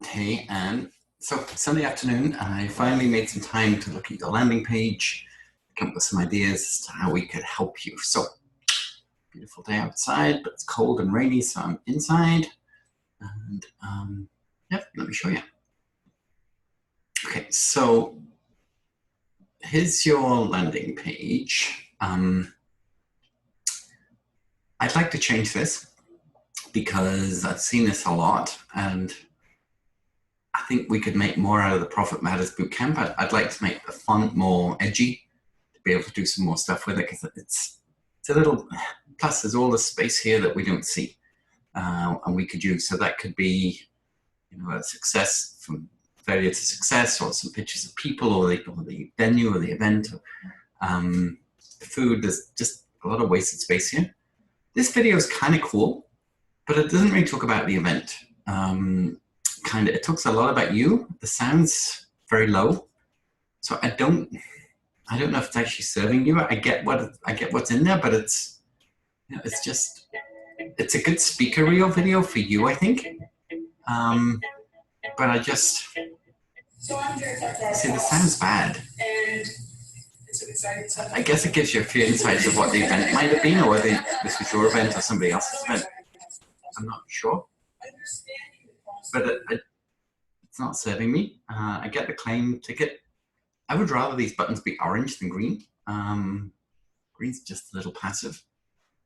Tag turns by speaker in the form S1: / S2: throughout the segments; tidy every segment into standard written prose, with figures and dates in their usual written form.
S1: Hey, and so Sunday afternoon, I finally made some time to look at your landing page, come up with some ideas as to how we could help you. So, beautiful day outside, but it's cold and rainy, so I'm inside. And let me show you. Okay, so here's your landing page. I'd like to change this because I've seen this a lot, and I think we could make more out of the Profit Matters Bootcamp. I'd like to make the font more edgy, to be able to do some more stuff with it, because it's a little, plus there's all the space here that we don't see, and we could use. So that could be, a success from failure to success, or some pictures of people, or the venue, or the event, or, the food. There's just a lot of wasted space here. This video is kind of cool, but it doesn't really talk about the event. It talks a lot about you. The sound's very low, so I don't know if it's actually serving you. I get what's in there, but it's it's a good speaker reel video for you, I think. But I just see the sound's bad. I guess it gives you a few insights of what the event might have been, or whether this was your event or somebody else's event. I'm not sure, but it's not serving me. I get the claim ticket. I would rather these buttons be orange than green. Green's just a little passive.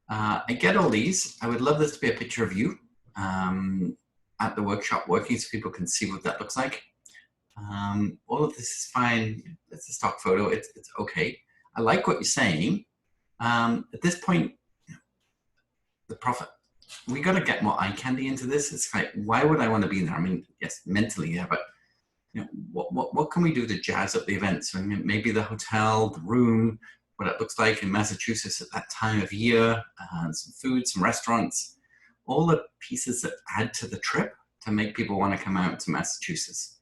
S1: I get all these. I would love this to be a picture of you at the workshop working, so people can see what that looks like. All of this is fine. It's a stock photo. It's okay. I like what you're saying. At this point, the profit, we got to get more eye candy into this. It's like, why would I want to be there? I mean, yes, mentally, yeah, but what can we do to jazz up the event? So maybe the hotel, the room, what it looks like in Massachusetts at that time of year, some food, some restaurants, all the pieces that add to the trip to make people want to come out to Massachusetts.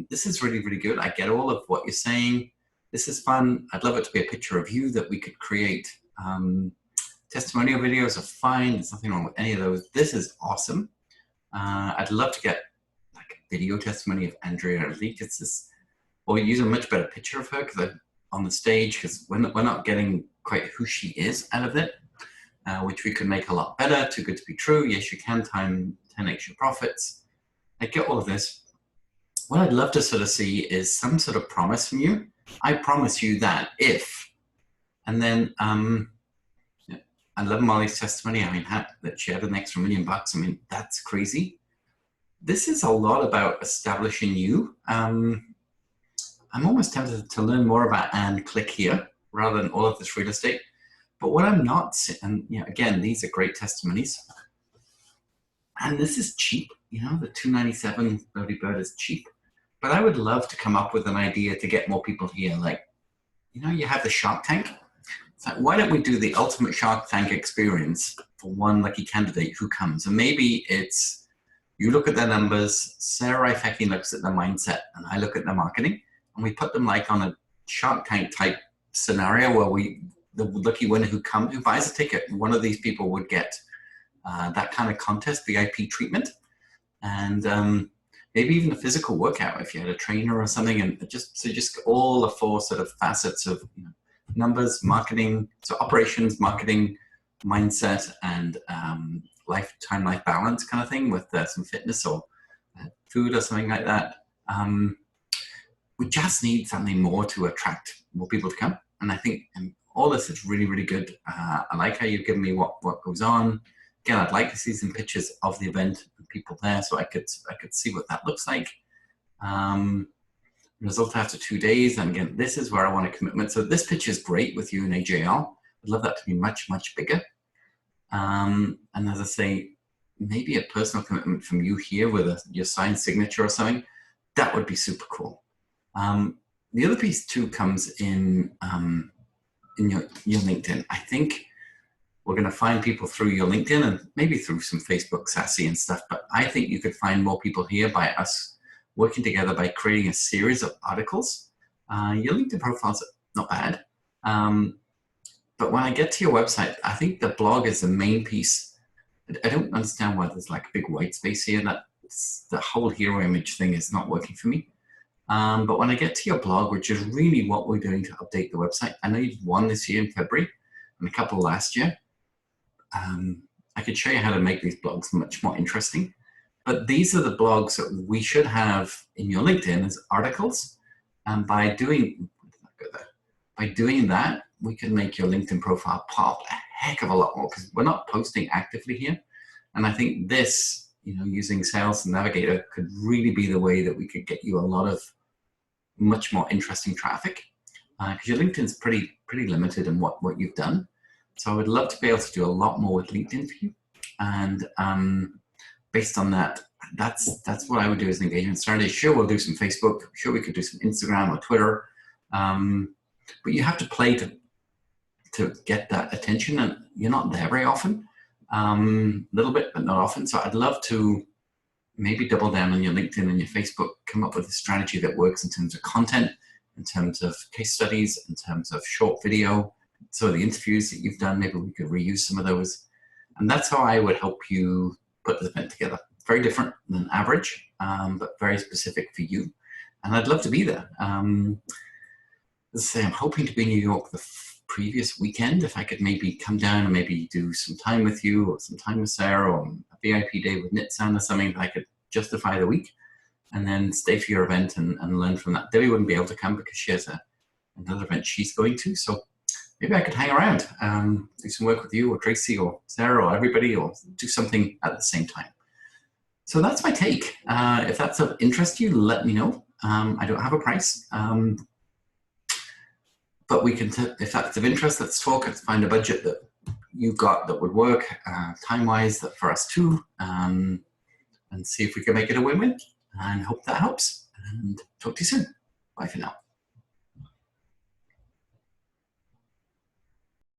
S1: This is really, really good. I get all of what you're saying. This is fun. I'd love it to be a picture of you that we could create. Testimonial videos are fine. There's nothing wrong with any of those. This is awesome. I'd love to get like a video testimony of Andrea Leakis, or use a much better picture of her because on the stage, because we're not getting quite who she is out of it, which we could make a lot better. Too good to be true. Yes, you can time 10x your profits. I get all of this. What I'd love to sort of see is some sort of promise from you. I promise you that if, and then I love Molly's testimony. I mean, that she had an extra $1 million. I mean, that's crazy. This is a lot about establishing you. I'm almost tempted to learn more about and click here rather than all of this real estate. But what I'm not, and again, these are great testimonies. And this is cheap. The $297 Early Bird is cheap. But I would love to come up with an idea to get more people here. Like, you have the Shark Tank. It's like, why don't we do the ultimate Shark Tank experience for one lucky candidate who comes? And maybe it's, you look at their numbers, Sarah Ifeki looks at their mindset, and I look at their marketing, and we put them like on a Shark Tank type scenario where the lucky winner who buys a ticket, one of these people would get that kind of contest, VIP treatment. And maybe even a physical workout if you had a trainer or something, and just all the four sort of facets of numbers, marketing, so operations, marketing, mindset, and life balance kind of thing with some fitness or food or something like that. We just need something more to attract more people to come, and I think all this is really, really good. I like how you've given me what goes on. Again, I'd like to see some pictures of the event and people there, so I could see what that looks like. Result after 2 days, and again, this is where I want a commitment. So this picture is great with you and AJL. I'd love that to be much, much bigger. And as I say, maybe a personal commitment from you here with your signed signature or something. That would be super cool. The other piece too comes in your LinkedIn. I think we're going to find people through your LinkedIn and maybe through some Facebook Sassy and stuff, but I think you could find more people here by us working together by creating a series of articles. Your LinkedIn profile's not bad, but when I get to your website, I think the blog is the main piece. I don't understand why there's like a big white space here. That the whole hero image thing is not working for me. But when I get to your blog, which is really what we're doing to update the website, I know you've one this year in February and a couple last year. I could show you how to make these blogs much more interesting. But these are the blogs that we should have in your LinkedIn as articles. And by doing that, we can make your LinkedIn profile pop a heck of a lot more, because we're not posting actively here. And I think this, using Sales Navigator could really be the way that we could get you a lot of much more interesting traffic, because your LinkedIn's pretty limited in what you've done. So I would love to be able to do a lot more with LinkedIn for you. And based on that, that's what I would do as an engagement strategy. Sure, we'll do some Facebook. Sure, we could do some Instagram or Twitter. But you have to play to get that attention, and you're not there very often. A little bit, but not often. So I'd love to maybe double down on your LinkedIn and your Facebook, come up with a strategy that works in terms of content, in terms of case studies, in terms of short video. So the interviews that you've done, maybe we could reuse some of those. And that's how I would help you put the event together. Very different than average, but very specific for you. And I'd love to be there. As I say, I'm hoping to be in New York the previous weekend. If I could maybe come down and maybe do some time with you, or some time with Sarah, or a VIP day with Nitsan or something that I could justify the week, and then stay for your event and learn from that. Debbie wouldn't be able to come because she has another event she's going to. So maybe I could hang around, do some work with you or Tracy or Sarah or everybody, or do something at the same time. So that's my take. If that's of interest to you, let me know. I don't have a price. But we can, if that's of interest, let's talk. Let's find a budget that you've got that would work time-wise for us too, and see if we can make it a win-win. And hope that helps. And talk to you soon. Bye for now.